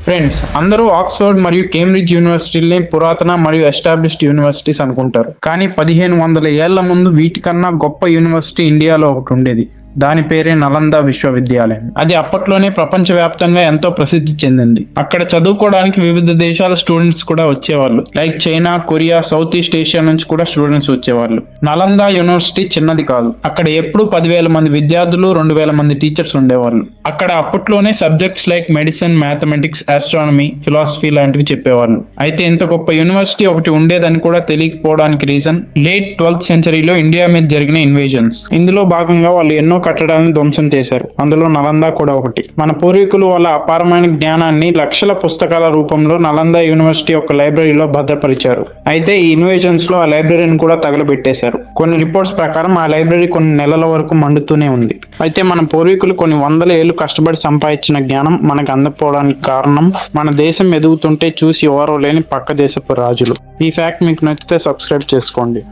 Friends, అందరూ Oxford మరియు Cambridge యూనివర్సిటీల్ని పురాతన మరియు ఎస్టాబ్లిష్డ్ యూనివర్సిటీస్ అనుకుంటారు. కానీ 1500 ఏళ్ల ముందు వీటికన్నా గొప్ప యూనివర్సిటీ ఇండియాలో ఒకటి ఉండేది. దాని పేరే నలంద విశ్వవిద్యాలయం. అది అప్పట్లోనే ప్రపంచవ్యాప్తంగా ఎంతో ప్రసిద్ధి చెందింది. అక్కడ చదువుకోవడానికి వివిధ దేశాల స్టూడెంట్స్ కూడా వచ్చేవాళ్ళు. Like China, Korea, south east Asia నుంచి కూడా స్టూడెంట్స్ వచ్చేవాళ్ళు. నలంద యూనివర్సిటీ చిన్నది కాదు. అక్కడ ఎప్పుడు 10,000 మంది విద్యార్థులు, 2,000 మంది టీచర్స్ ఉండేవాళ్ళు. అక్కడ అప్పట్లోనే subjects like medicine, mathematics, astronomy, philosophy లాంటివి చెప్పేవాళ్ళు. అయితే ఇంత గొప్ప యూనివర్సిటీ ఒకటి ఉండేదని కూడా తెలియకపోవడానికి రీజన్ లేట్ 12th సెంచరీలో ఇండియా మీద జరిగిన ఇన్వేజన్స్. ఇందులో భాగంగా వాళ్ళు ఎన్నో కట్టడాలను ధ్వంసం చేశారు. అందులో నలంద కూడా ఒకటి. మన పూర్వీకులు వాళ్ళ అపారమైన జ్ఞానాన్ని లక్షల పుస్తకాల రూపంలో నలంద యూనివర్సిటీ ఒక లైబ్రరీలో భద్రపరిచారు. అయితే ఈ ఇన్వేజన్స్ లో ఆ లైబ్రరీని కూడా తగలబెట్టేశారు. కొన్ని రిపోర్ట్స్ ప్రకారం ఆ లైబ్రరీ కొన్ని నెలల వరకు మండుతూనే ఉంది. అయితే మన పూర్వీకులు కొన్ని వందల ఏళ్లు కష్టపడి సంపాదించిన జ్ఞానం మనకు అందకపోవడానికి కారణం మన దేశం ఎదుగుతుంటే చూసి ఎవరో లేని పక్క దేశపు రాజులు. ఈ ఫ్యాక్ట్ మీకు నచ్చితే సబ్స్క్రైబ్ చేసుకోండి.